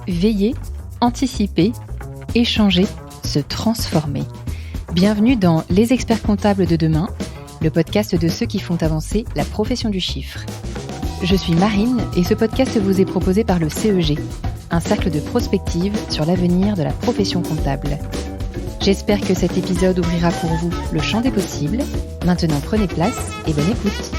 Veiller, anticiper, échanger, se transformer. Bienvenue dans Les experts comptables de demain, le podcast de ceux qui font avancer la profession du chiffre. Je suis Marine et ce podcast vous est proposé par le CEG, un cercle de prospective sur l'avenir de la profession comptable. J'espère que cet épisode ouvrira pour vous le champ des possibles. Maintenant, prenez place et bonne écoute.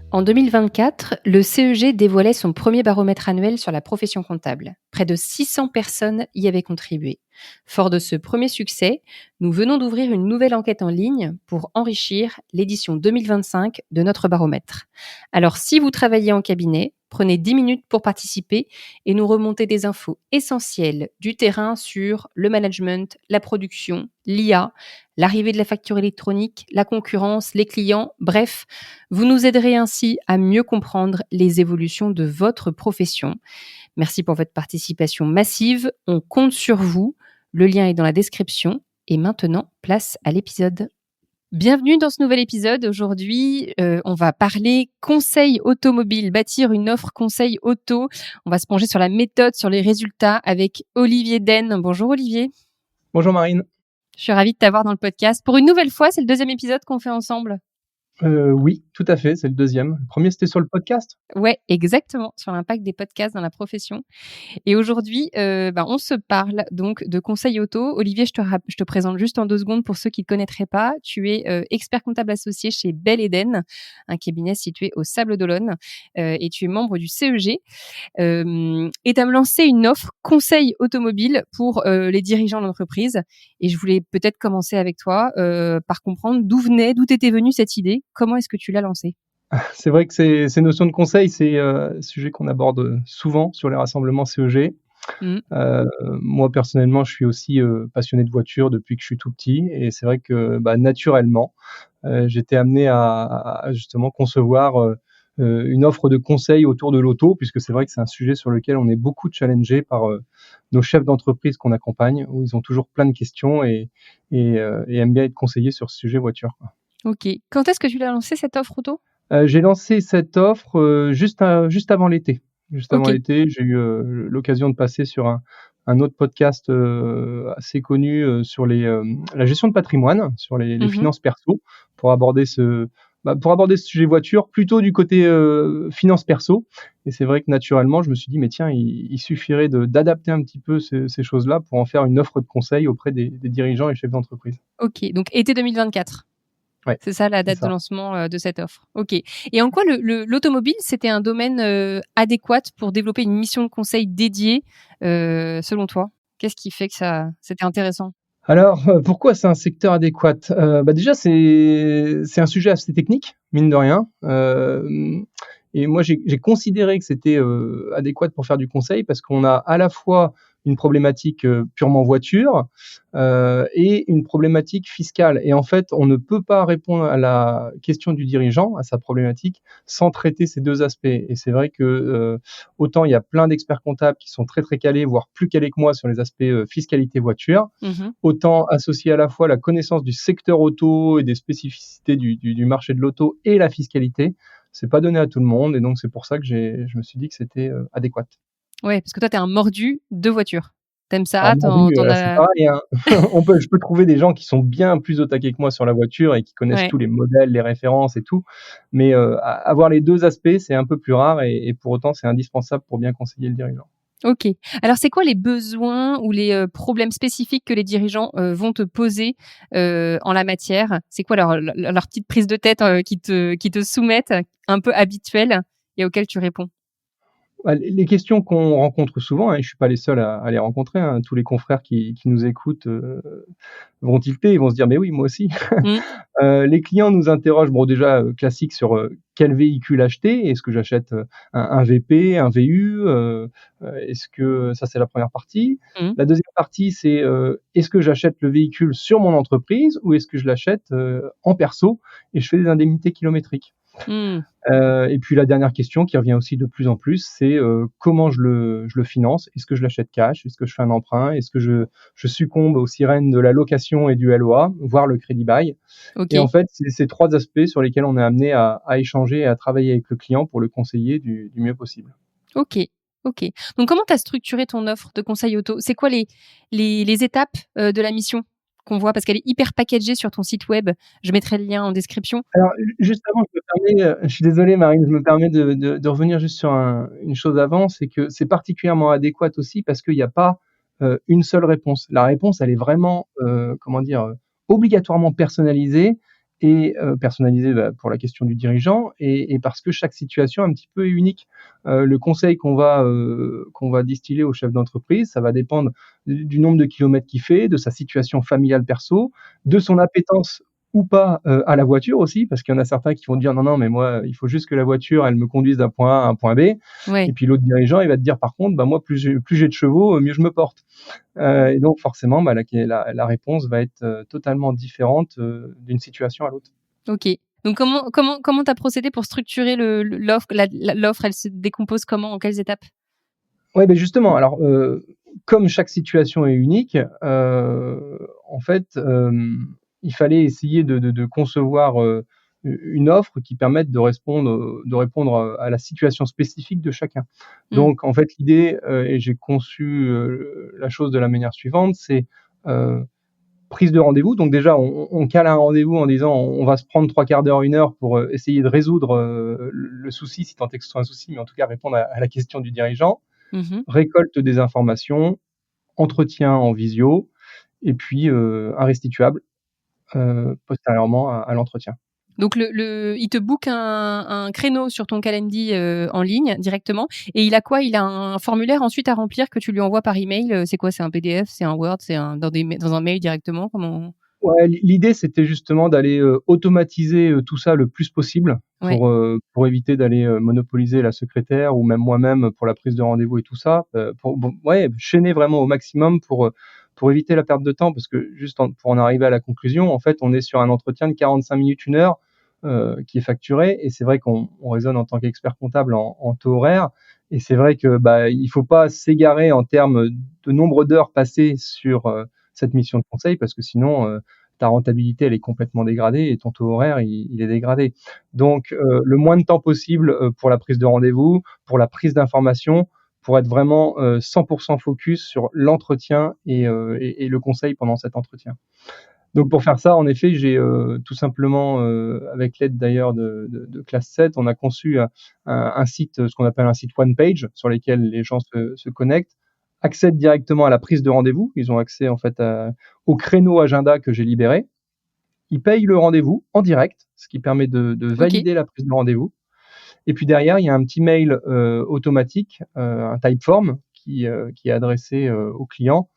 En 2024, le CEG dévoilait son premier baromètre annuel sur la profession comptable. Près de 600 personnes y avaient contribué. Fort de ce premier succès, nous venons d'ouvrir une nouvelle enquête en ligne pour enrichir l'édition 2025 de notre baromètre. Alors, si vous travaillez en cabinet, prenez 10 minutes pour participer et nous remonter des infos essentielles du terrain sur le management, la production, l'IA, l'arrivée de la facture électronique, la concurrence, les clients, bref, vous nous aiderez ainsi à mieux comprendre les évolutions de votre profession. Merci pour votre participation massive, on compte sur vous. Le lien est dans la description. Et maintenant, place à l'épisode. Bienvenue dans ce nouvel épisode. Aujourd'hui, on va parler conseil automobile, bâtir une offre conseil auto. On va se pencher sur la méthode, sur les résultats avec Olivier Den. Bonjour Olivier. Bonjour Marine. Je suis ravie de t'avoir dans le podcast. Pour une nouvelle fois, c'est le deuxième épisode qu'on fait ensemble. Oui, tout à fait, c'est le deuxième. Le premier, c'était sur le podcast. Ouais, exactement, sur l'impact des podcasts dans la profession. Et aujourd'hui, on se parle donc de conseil auto. Olivier, je te présente juste en 2 secondes pour ceux qui ne te connaîtraient pas. Tu es expert comptable associé chez Bell Eden, un cabinet situé au Sable d'Olonne, et tu es membre du CEG. Et tu as lancé une offre conseil automobile pour les dirigeants d'entreprise. Et je voulais peut-être commencer avec toi par comprendre d'où t'était venue cette idée. Comment est-ce que tu l'as lancée ? C'est vrai que ces notions de conseil, c'est un sujet qu'on aborde souvent sur les rassemblements CEG. Moi, personnellement, je suis aussi passionné de voitures depuis que je suis tout petit. Et c'est vrai que naturellement, j'étais amené à justement concevoir une offre de conseil autour de l'auto, puisque c'est vrai que c'est un sujet sur lequel on est beaucoup challengé par nos chefs d'entreprise qu'on accompagne, où ils ont toujours plein de questions et aiment bien être conseillés sur ce sujet voiture, quoi. Ok. Quand est-ce que tu l'as lancé cette offre auto ? J'ai lancé cette offre juste avant l'été. Juste avant Ok. l'été, j'ai eu l'occasion de passer sur un autre podcast assez connu sur la gestion de patrimoine, sur les finances perso, pour aborder ce sujet voiture plutôt du côté finances perso. Et c'est vrai que naturellement, je me suis dit, mais tiens, il suffirait d'adapter un petit peu ces choses-là pour en faire une offre de conseil auprès des dirigeants et chefs d'entreprise. Ok, donc été 2024. Ouais, c'est ça la date de lancement de cette offre. Ok. Et en quoi l'automobile, c'était un domaine adéquat pour développer une mission de conseil dédiée, selon toi ? Qu'est-ce qui fait que c'était intéressant ? Alors, pourquoi c'est un secteur adéquat ? Déjà, c'est un sujet assez technique, mine de rien. Et moi, j'ai considéré que c'était adéquat pour faire du conseil parce qu'on a à la fois une problématique purement voiture et une problématique fiscale. Et en fait, on ne peut pas répondre à la question du dirigeant, à sa problématique, sans traiter ces deux aspects. Et c'est vrai que autant il y a plein d'experts comptables qui sont très très calés, voire plus calés que moi sur les aspects fiscalité voiture, autant associer à la fois la connaissance du secteur auto et des spécificités du marché de l'auto et la fiscalité, c'est pas donné à tout le monde. Et donc c'est pour ça que je me suis dit que c'était adéquat. Ouais, parce que toi, t'es un mordu de voiture. T'aimes ça, Alors, c'est pareil, hein. Je peux trouver des gens qui sont bien plus au taquet que moi sur la voiture et qui connaissent tous les modèles, les références et tout. Mais avoir les deux aspects, c'est un peu plus rare et pour autant, c'est indispensable pour bien conseiller le dirigeant. Ok. Alors, c'est quoi les besoins ou les problèmes spécifiques que les dirigeants vont te poser en la matière ? C'est quoi leur petite prise de tête qui te soumettent, un peu habituelles, et auxquelles tu réponds ? Les questions qu'on rencontre souvent, je ne suis pas les seuls à les rencontrer, hein, tous les confrères qui nous écoutent vont tilter, ils vont se dire « mais oui, moi aussi ». Les clients nous interrogent, déjà classique sur quel véhicule acheter. Est-ce que j'achète un VP, un VU, est-ce que ça c'est la première partie. La deuxième partie c'est est-ce que j'achète le véhicule sur mon entreprise ou est-ce que je l'achète en perso et je fais des indemnités kilométriques. Et puis la dernière question qui revient aussi de plus en plus, c'est comment je le finance. Est-ce que je l'achète cash? Est-ce que je fais un emprunt? Est-ce que je succombe aux sirènes de la location et du LOA, voire le crédit bail? Et en fait, c'est ces 3 aspects sur lesquels on est amené à échanger et à travailler avec le client pour le conseiller du mieux possible. Ok. Ok. Donc, comment tu as structuré ton offre de conseil auto? C'est quoi les étapes de la mission qu'on voit? Parce qu'elle est hyper packagée sur ton site web. Je mettrai le lien en description. Alors, juste avant, je me permets, je suis désolé Marine, je me permets de revenir juste sur une chose avant, c'est que c'est particulièrement adéquat aussi parce qu'il n'y a pas une seule réponse. La réponse, elle est vraiment, comment dire, obligatoirement personnalisée et personnalisée pour la question du dirigeant et parce que chaque situation un petit peu est unique. Le conseil qu'on va distiller au chef d'entreprise, ça va dépendre du nombre de kilomètres qu'il fait, de sa situation familiale perso, de son appétence ou pas à la voiture aussi, parce qu'il y en a certains qui vont dire non, non, mais moi, il faut juste que la voiture, elle me conduise d'un point A à un point B. Ouais. Et puis l'autre dirigeant, il va te dire par contre, bah, moi, plus j'ai de chevaux, mieux je me porte. Et donc forcément, bah, la réponse va être totalement différente d'une situation à l'autre. Ok. Donc comment t'as procédé pour structurer l'offre? L'offre, elle se décompose comment? En quelles étapes? Ouais, ben justement, alors comme chaque situation est unique, en fait, il fallait essayer de concevoir une offre qui permette de répondre à la situation spécifique de chacun. Donc, en fait, l'idée, et j'ai conçu la chose de la manière suivante, c'est prise de rendez-vous. Donc déjà, on cale un rendez-vous en disant on va se prendre 3/4 d'heure, 1 heure pour essayer de résoudre le souci, si tant est que ce soit un souci, mais en tout cas répondre à la question du dirigeant. Récolte des informations, entretien en visio, et puis un restituable postérieurement à l'entretien. Donc il te book un créneau sur ton calendrier en ligne directement, et il a quoi? Il a un formulaire ensuite à remplir que tu lui envoies par email. C'est quoi? C'est un PDF? C'est un Word? C'est dans un mail directement? Comment? Ouais, l'idée c'était justement d'aller automatiser tout ça le plus possible Ouais. pour éviter d'aller monopoliser la secrétaire ou même moi-même pour la prise de rendez-vous et tout ça. Ouais, chaîner vraiment au maximum pour éviter la perte de temps, parce que pour en arriver à la conclusion, en fait, on est sur un entretien de 45 minutes, 1 heure qui est facturé, et c'est vrai qu'on raisonne en tant qu'expert comptable en taux horaire, et c'est vrai que il faut pas s'égarer en termes de nombre d'heures passées sur cette mission de conseil, parce que sinon ta rentabilité elle est complètement dégradée et ton taux horaire il est dégradé. Donc le moins de temps possible pour la prise de rendez-vous, pour la prise d'information, pour être vraiment 100% focus sur l'entretien et le conseil pendant cet entretien. Donc pour faire ça, en effet, j'ai tout simplement, avec l'aide d'ailleurs de Classe 7, on a conçu un site, ce qu'on appelle un site one page, sur lequel les gens se connectent, accèdent directement à la prise de rendez-vous. Ils ont accès en fait au créneau agenda que j'ai libéré. Ils payent le rendez-vous en direct, ce qui permet de valider la prise de rendez-vous. Et puis derrière, il y a un petit mail automatique, un typeform qui est adressé au client,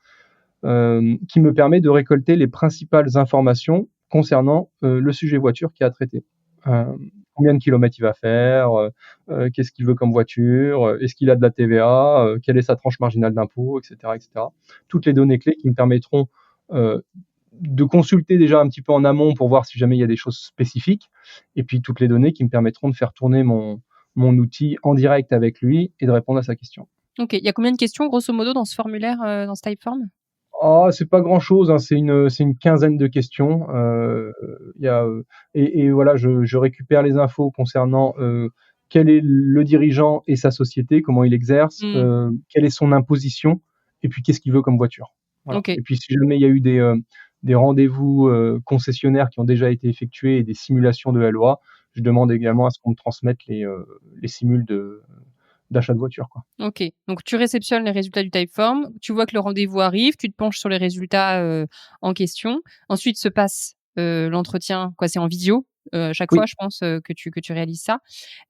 qui me permet de récolter les principales informations concernant le sujet voiture qui est à traiter. Combien de kilomètres il va faire, qu'est-ce qu'il veut comme voiture, est-ce qu'il a de la TVA, quelle est sa tranche marginale d'impôt, etc., etc. Toutes les données clés qui me permettront de consulter déjà un petit peu en amont pour voir si jamais il y a des choses spécifiques, et puis toutes les données qui me permettront de faire tourner mon outil en direct avec lui et de répondre à sa question. Ok. Il y a combien de questions, grosso modo, dans ce formulaire, dans ce typeform? C'est pas grand-chose, hein, c'est une quinzaine de questions. Il y a, et voilà, je récupère les infos concernant quel est le dirigeant et sa société, comment il exerce, quelle est son imposition, et puis qu'est-ce qu'il veut comme voiture. Voilà. Okay. Et puis si jamais il y a eu des rendez-vous concessionnaires qui ont déjà été effectués et des simulations de LOA, je demande également à ce qu'on me transmette les simules d'achat de voiture, quoi. Ok, donc tu réceptionnes les résultats du typeform, tu vois que le rendez-vous arrive, tu te penches sur les résultats en question. Ensuite se passe l'entretien, quoi, c'est en visio chaque fois, je pense que tu réalises ça.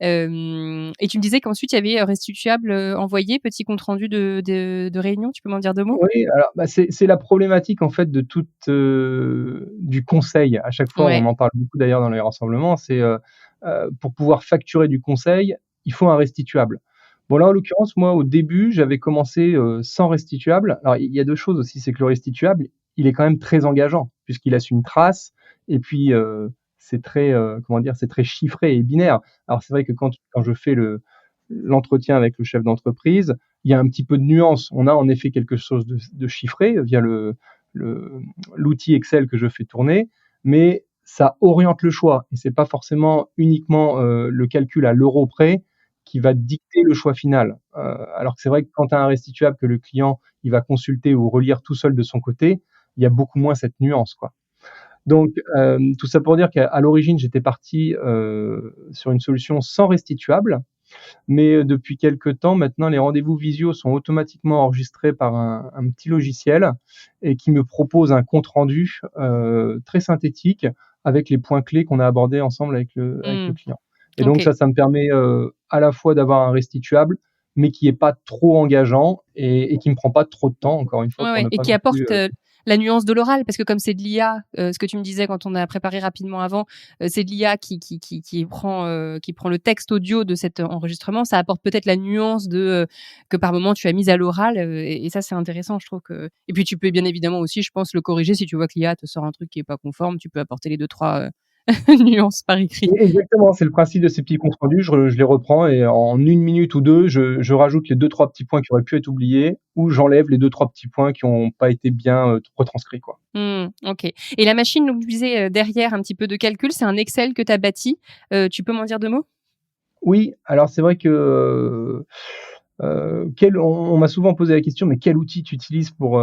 Et tu me disais qu'ensuite il y avait restituable envoyé, petit compte rendu de réunion. Tu peux m'en dire 2 mots? Oui, alors c'est la problématique en fait de toute du conseil. À chaque fois, on en parle beaucoup d'ailleurs dans les rassemblements, c'est pour pouvoir facturer du conseil, il faut un restituable. Bon là, en l'occurrence, moi au début, j'avais commencé sans restituable. Alors il y a 2 choses aussi, c'est que le restituable, il est quand même très engageant puisqu'il laisse une trace, et puis c'est très comment dire? C'est très chiffré et binaire. Alors c'est vrai que quand je fais l'entretien avec le chef d'entreprise, il y a un petit peu de nuance. On a en effet quelque chose de chiffré via l'outil Excel que je fais tourner, mais ça oriente le choix et c'est pas forcément uniquement le calcul à l'euro près qui va dicter le choix final. Alors que c'est vrai que quand tu as un restituable que le client il va consulter ou relire tout seul de son côté, il y a beaucoup moins cette nuance, quoi. Donc, tout ça pour dire qu'à l'origine, j'étais parti sur une solution sans restituable, mais depuis quelque temps maintenant, les rendez-vous visio sont automatiquement enregistrés par un petit logiciel et qui me propose un compte rendu très synthétique avec les points clés qu'on a abordés ensemble avec le client. Et donc Ok. ça me permet à la fois d'avoir un restituable, mais qui est pas trop engageant et qui me prend pas trop de temps, encore une fois, pour Ouais. ne Et pas qui non plus. apporte la nuance de l'oral, parce que comme c'est de l'IA, ce que tu me disais quand on a préparé rapidement avant, c'est de l'IA qui prend le texte audio de cet enregistrement. Ça apporte peut-être la nuance que par moment tu as mise à l'oral, et ça c'est intéressant, je trouve que. Et puis tu peux bien évidemment aussi, je pense, le corriger si tu vois que l'IA te sort un truc qui est pas conforme. Tu peux apporter les deux trois nuances par écrit. Exactement, c'est le principe de ces petits comptes rendus. Je les reprends et en 1 minute ou 2, je rajoute les 2-3 petits points qui auraient pu être oubliés ou j'enlève les 2-3 petits points qui ont pas été bien, retranscrits, quoi. OK. Et la machine, donc tu disais, derrière un petit peu de calcul, c'est un Excel que tu as bâti. Tu peux m'en dire 2 mots? Oui, alors c'est vrai que, on m'a souvent posé la question: «Mais quel outil tu utilises pour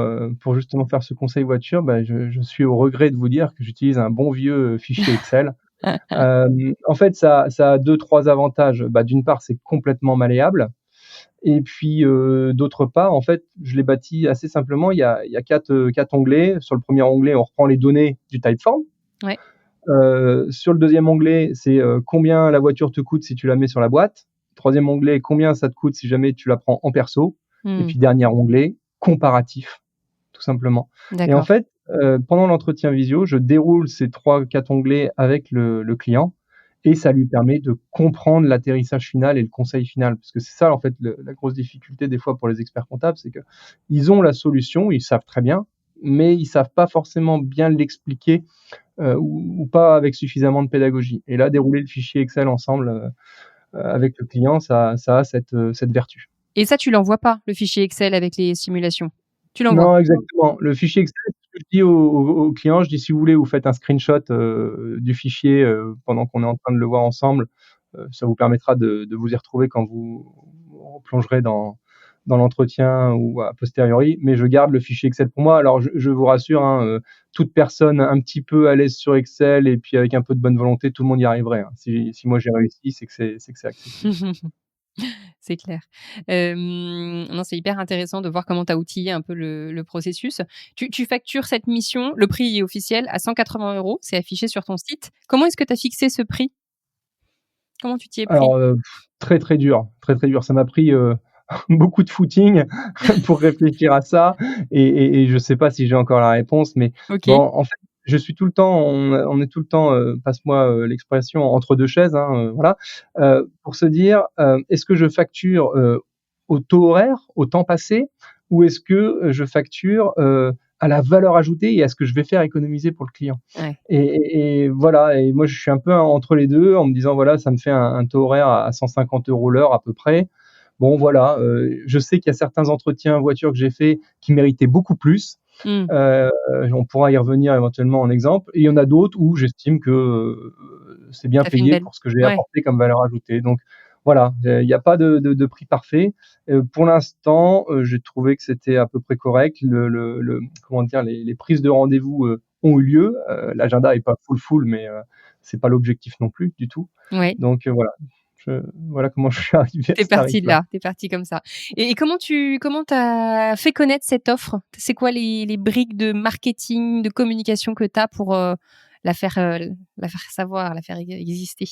justement faire ce conseil voiture?» Bah, je suis au regret de vous dire que j'utilise un bon vieux, fichier Excel. En fait, ça a 2-3 avantages. Bah, d'une part, c'est complètement malléable et puis, d'autre part, en fait, je l'ai bâti assez simplement. Il y a 4 onglets. Sur le premier onglet, on reprend les données du Typeform. Ouais. Sur le deuxième onglet, c'est, combien la voiture te coûte si tu la mets sur la boîte. Troisième onglet, combien ça te coûte si jamais tu la prends en perso. Et Mmh. puis dernier onglet, comparatif, tout simplement. Et en D'accord. fait, pendant l'entretien visio, je déroule ces 3-4 onglets avec le client et ça lui permet de comprendre l'atterrissage final et le conseil final. Parce que c'est ça, en fait, la grosse difficulté des fois pour les experts comptables, c'est qu'ils ont la solution, ils savent très bien, mais ils savent pas forcément bien l'expliquer, ou pas avec suffisamment de pédagogie. Et là, dérouler le fichier Excel ensemble, avec le client, ça a cette vertu. Et ça, tu l'envoies pas, le fichier Excel avec les simulations? Tu l'envoies? Non, exactement. Le fichier Excel, ce que je dis au client, je dis: «Si vous voulez, vous faites un screenshot, du fichier, pendant qu'on est en train de le voir ensemble. Ça vous permettra de vous y retrouver quand vous replongerez dans l'entretien ou a posteriori, mais je garde le fichier Excel pour moi». Alors je vous rassure, hein, toute personne un petit peu à l'aise sur Excel et puis avec un peu de bonne volonté, tout le monde y arriverait, hein. Si moi j'ai réussi, c'est que c'est accessible. C'est clair. Non, c'est hyper intéressant de voir comment tu as outillé un peu le processus. Tu factures cette mission, le prix est officiel à 180 €, c'est affiché sur ton site. Comment est-ce que tu as fixé ce prix? Comment tu t'y es pris? Alors, très, très dur, très, très dur. Ça m'a pris, beaucoup de footing pour réfléchir à ça et je sais pas si j'ai encore la réponse, mais bon, OK. en fait, je suis tout le temps on est tout le temps, passe-moi, l'expression, entre 2 chaises, hein, voilà, pour se dire, est-ce que je facture, au taux horaire, au temps passé? Ou est-ce que, je facture, à la valeur ajoutée et à ce que je vais faire économiser pour le client? Ouais. Et voilà, et moi je suis un peu entre les 2 en me disant: «Voilà, ça me fait un taux horaire à 150 € l'heure à peu près». Bon voilà, je sais qu'il y a certains entretiens voitures que j'ai faits qui méritaient beaucoup plus. Mmh. Heu, on pourra y revenir éventuellement en exemple et il y en a d'autres où j'estime que, c'est bien Tu fait une payé belle pour ce que j'ai ouais. apporté comme valeur ajoutée. Donc voilà, il y a pas de prix parfait. Pour l'instant, j'ai trouvé que c'était à peu près correct. Le comment dire? Les prises de rendez-vous, ont eu lieu. L'agenda est pas full, mais c'est pas l'objectif non plus du tout. Ouais. Donc voilà comment je suis arrivé à Tu ce parti de tarif-là. là, tu parti comme ça. Et comment t'as fait connaître cette offre? C'est quoi les briques de marketing, de communication que tu as pour, la faire savoir, la faire exister?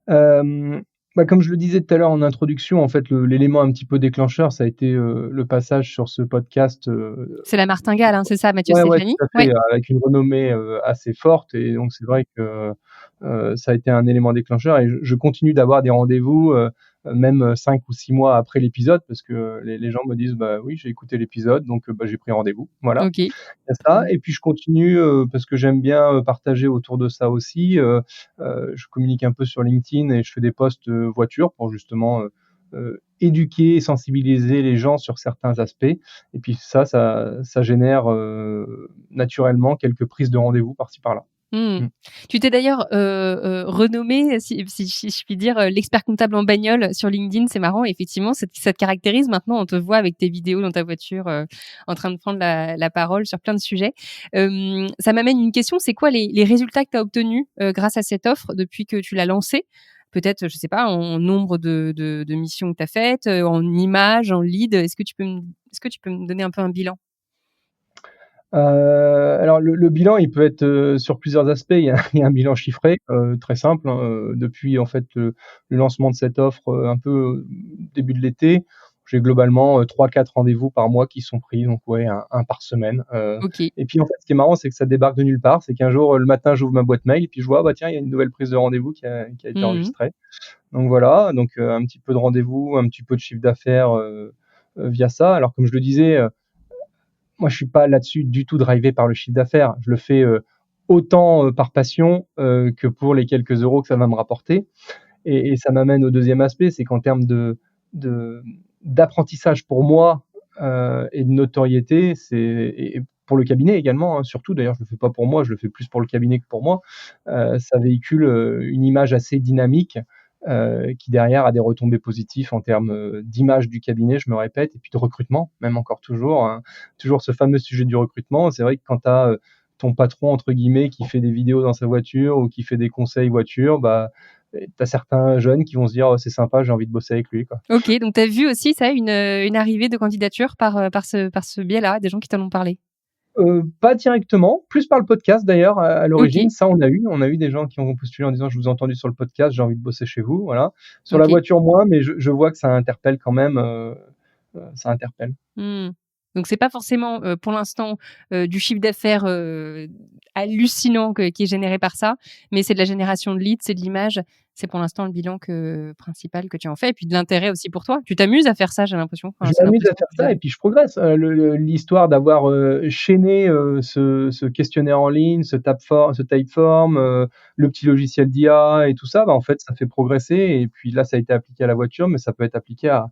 Hem, Bah, comme je le disais tout à l'heure en introduction, en fait, l'élément un petit peu déclencheur, ça a été, le passage sur ce podcast, C'est la martingale, hein, c'est ça, Mathieu ouais, ouais, Stéphanie? tout à Ouais. fait, avec une renommée, assez forte et donc c'est vrai que, ça a été un élément déclencheur et je continue d'avoir des rendez-vous, même 5 ou 6 mois après l'épisode parce que les gens me disent: «Bah, oui, j'ai écouté l'épisode donc bah, j'ai pris rendez-vous». Voilà, OK. il y a Très ça bien. et puis je continue, parce que j'aime bien, partager autour de ça aussi, je communique un peu sur LinkedIn et je fais des posts, voitures pour justement, éduquer et sensibiliser les gens sur certains aspects et puis ça génère, naturellement quelques prises de rendez-vous par-ci par-là. Mmh. Tu t'es d'ailleurs renommé, si je puis dire, l'expert comptable en bagnole sur LinkedIn. C'est marrant, effectivement, ça te caractérise. Maintenant, on te voit avec tes vidéos dans ta voiture, en train de prendre la parole sur plein de sujets. Ça m'amène une question, c'est quoi les résultats que tu as obtenus grâce à cette offre depuis que tu l'as lancée? Peut-être, je sais pas, en nombre de missions que tu as faites, en images, en leads. Est-ce que tu peux me donner un peu un bilan? Alors le bilan, il peut être, sur plusieurs aspects. Il y a un bilan chiffré, très simple, hein, depuis en fait, le lancement de cette offre, un peu, début de l'été, j'ai globalement, 3-4 rendez-vous par mois qui sont pris, donc ouais, un par semaine, OK. et puis en fait, ce qui est marrant, c'est que ça débarque de nulle part. C'est qu'un jour, le matin, j'ouvre ma boîte mail et puis je vois, ah bah tiens, il y a une nouvelle prise de rendez-vous qui a été Mmh. enregistrée. Donc voilà, donc un petit peu de rendez-vous, un petit peu de chiffre d'affaires, via ça. Alors comme je le disais, moi, je suis pas là-dessus du tout drivé par le chiffre d'affaires. Je le fais, autant, par passion, que pour les quelques euros que ça va me rapporter, et ça m'amène au deuxième aspect, c'est qu'en termes de d'apprentissage pour moi, et de notoriété, et pour le cabinet également, hein, surtout d'ailleurs, je le fais pas pour moi, je le fais plus pour le cabinet que pour moi. Ça véhicule, une image assez dynamique, qui derrière a des retombées positives en termes, d'image du cabinet, je me répète, et puis de recrutement, même encore toujours, hein. Toujours ce fameux sujet du recrutement. C'est vrai que quand tu as, ton «patron» entre guillemets qui fait des vidéos dans sa voiture ou qui fait des conseils voiture, bah, tu as certains jeunes qui vont se dire: «Oh, c'est sympa, j'ai envie de bosser avec lui, quoi». OK, donc tu as vu aussi ça, une arrivée de candidatures par ce biais-là, des gens qui t'en ont parlé? Pas directement, plus par le podcast d'ailleurs, à l'origine. OK, Ça, on a eu des gens qui ont postulé en disant: «Je vous ai entendu sur le podcast, j'ai envie de bosser chez vous», voilà. Sur la OK. voiture, moins, mais je vois que ça interpelle quand même, ça interpelle. Mmh. Donc c'est pas forcément, pour l'instant, du chiffre d'affaires, hallucinant qui est généré par ça, mais c'est de la génération de leads, c'est de l'image. C'est pour l'instant le bilan principal que tu en fais et puis de l'intérêt aussi pour toi. Tu t'amuses à faire ça, j'ai l'impression. Enfin, Je c'est m'amuse à l'impression faire que je ça donne. et puis je progresse. L'histoire d'avoir, chaîné, ce questionnaire en ligne, ce Typeform, le petit logiciel d'IA et tout ça, bah, en fait, ça fait progresser, et puis là, ça a été appliqué à la voiture, mais ça peut être appliqué à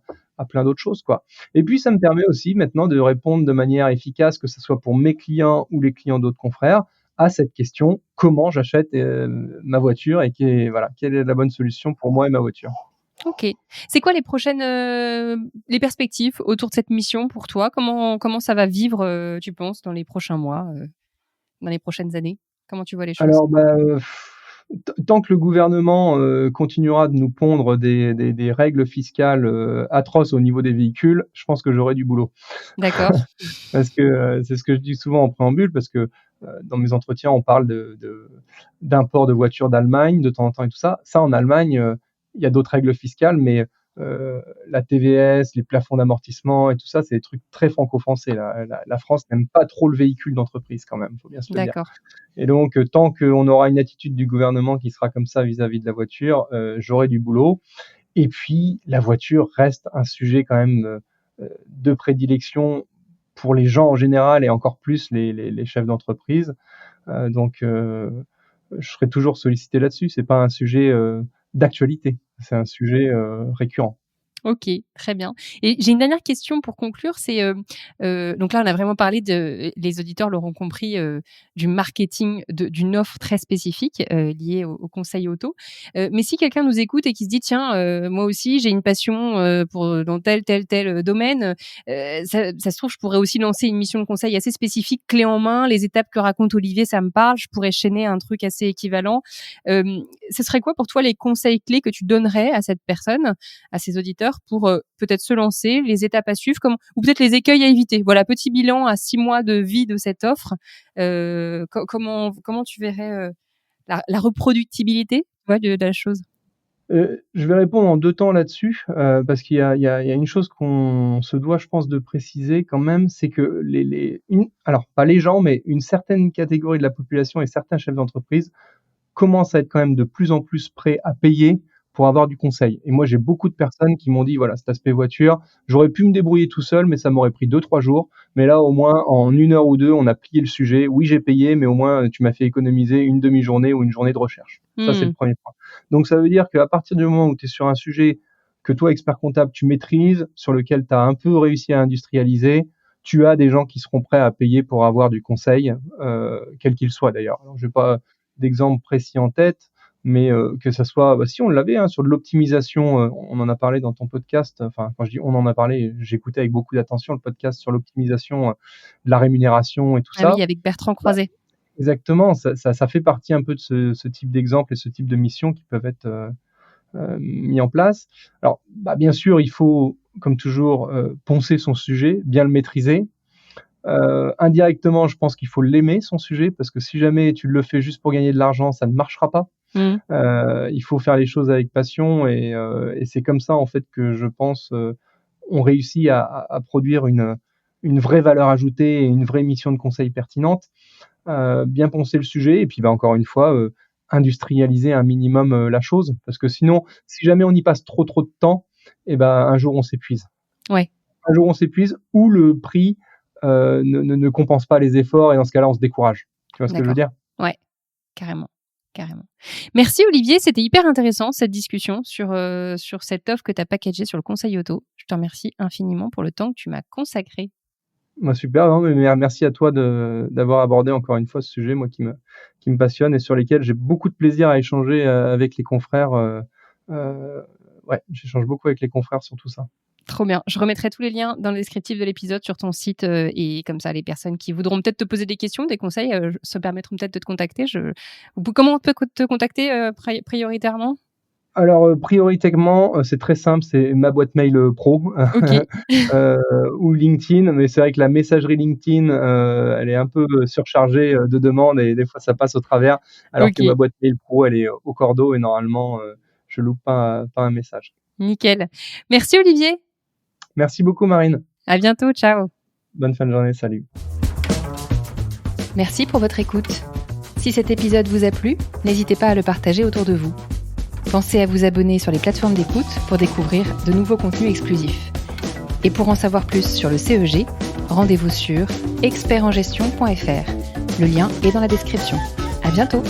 plein d'autres choses, quoi. Et puis ça me permet aussi maintenant de répondre de manière efficace, que ce soit pour mes clients ou les clients d'autres confrères, à cette question: «Comment j'achète, ma voiture, et voilà, quelle est la bonne solution pour moi et ma voiture?» OK. C'est quoi les perspectives autour de cette mission pour toi? Comment ça va vivre, tu penses, dans les prochains mois, dans les prochaines années? Comment tu vois les choses? Alors, bah, tant que le gouvernement, continuera de nous pondre des règles fiscales, atroces au niveau des véhicules, je pense que j'aurai du boulot. D'accord. Parce que, c'est ce que je dis souvent en préambule, parce que, dans mes entretiens, on parle d'import de voitures d'Allemagne de temps en temps et tout ça. Ça, en Allemagne, il y a d'autres règles fiscales, mais, la TVS, les plafonds d'amortissement et tout ça, c'est des trucs très franco-français. La France n'aime pas trop le véhicule d'entreprise quand même, faut bien se le dire. D'accord. Et donc, tant qu'on aura une attitude du gouvernement qui sera comme ça vis-à-vis de la voiture, j'aurai du boulot. Et puis, la voiture reste un sujet quand même, de prédilection pour les gens en général, et encore plus les chefs d'entreprise. Donc, je serai toujours sollicité là-dessus. C'est pas un sujet, d'actualité, c'est un sujet, récurrent. OK, très bien et j'ai une dernière question pour conclure, c'est, donc là, on a vraiment parlé les auditeurs l'auront compris, du marketing d'une offre très spécifique, liée au conseil auto. Mais si quelqu'un nous écoute et qui se dit: «Tiens, moi aussi j'ai une passion, dans tel domaine», ça se trouve, je pourrais aussi lancer une mission de conseil assez spécifique, clé en main, les étapes que raconte Olivier, ça me parle, je pourrais chaîner un truc assez équivalent. Ce serait quoi pour toi les conseils clés que tu donnerais à cette personne, à ses auditeurs pour, peut-être se lancer, les étapes à suivre, ou peut-être les écueils à éviter? Voilà, petit bilan à 6 mois de vie de cette offre. Comment tu verrais, la reproductibilité, tu vois, de la chose? Je vais répondre en 2 temps là-dessus, parce qu'il y a une chose qu'on se doit, je pense, de préciser quand même, c'est que alors pas les gens, mais une certaine catégorie de la population et certains chefs d'entreprise commencent à être quand même de plus en plus prêts à payer pour avoir du conseil. Et moi, j'ai beaucoup de personnes qui m'ont dit: «Voilà, cet aspect voiture, j'aurais pu me débrouiller tout seul, mais ça m'aurait pris 2-3 jours. Mais là, au moins, en 1 heure ou 2, on a plié le sujet. Oui, j'ai payé, mais au moins, tu m'as fait économiser une demi-journée ou une journée de recherche». Ça, c'est le Mmh. premier point. Donc ça veut dire qu'à partir du moment où tu es sur un sujet que toi, expert comptable, tu maîtrises, sur lequel tu as un peu réussi à industrialiser, tu as des gens qui seront prêts à payer pour avoir du conseil, quel qu'il soit d'ailleurs. Alors je vais pas d'exemples précis en tête, mais que ça soit, si on l'avait sur de l'optimisation, on en a parlé dans ton podcast. Enfin, quand je dis on en a parlé, j'écoutais avec beaucoup d'attention le podcast sur l'optimisation de la rémunération et tout ça. Oui, avec Bertrand Croiset. Exactement, ça fait partie un peu de ce type d'exemple et ce type de mission qui peuvent être mis en place. Alors, bien sûr, il faut, comme toujours, poncer son sujet, bien le maîtriser. Indirectement, je pense qu'il faut l'aimer, son sujet, parce que si jamais tu le fais juste pour gagner de l'argent, ça ne marchera pas. Il faut faire les choses avec passion et c'est comme ça, en fait, que je pense on réussit à produire une vraie valeur ajoutée et une vraie mission de conseil pertinente. Bien poncer le sujet et puis encore une fois industrialiser un minimum la chose, parce que sinon, si jamais on y passe trop de temps, un jour on s'épuise. Ouais. Un jour on s'épuise ou le prix ne compense pas les efforts et dans ce cas-là on se décourage. Tu vois ce que je veux dire ? Ouais, carrément. Merci Olivier, c'était hyper intéressant cette discussion sur cette offre que tu as packagée sur le conseil auto. Je te remercie infiniment pour le temps que tu m'as consacré. Super, mais merci à toi d'avoir abordé encore une fois ce sujet, moi qui me passionne et sur lesquels j'ai beaucoup de plaisir à échanger avec les confrères. J'échange beaucoup avec les confrères sur tout ça. Trop bien. Je remettrai tous les liens dans le descriptif de l'épisode sur ton site et comme ça, les personnes qui voudront peut-être te poser des questions, des conseils, se permettront peut-être de te contacter. Comment on peut te contacter prioritairement ? Alors, prioritairement, c'est très simple, c'est ma boîte mail pro ou LinkedIn. Mais c'est vrai que la messagerie LinkedIn, elle est un peu surchargée de demandes et des fois, ça passe au travers. Alors que ma boîte mail pro, elle est au cordeau et normalement, je loupe pas un message. Nickel. Merci Olivier. Merci beaucoup Marine. À bientôt, ciao. Bonne fin de journée, salut. Merci pour votre écoute. Si cet épisode vous a plu, n'hésitez pas à le partager autour de vous. Pensez à vous abonner sur les plateformes d'écoute pour découvrir de nouveaux contenus exclusifs. Et pour en savoir plus sur le CEG, rendez-vous sur expertengestion.fr. Le lien est dans la description. À bientôt!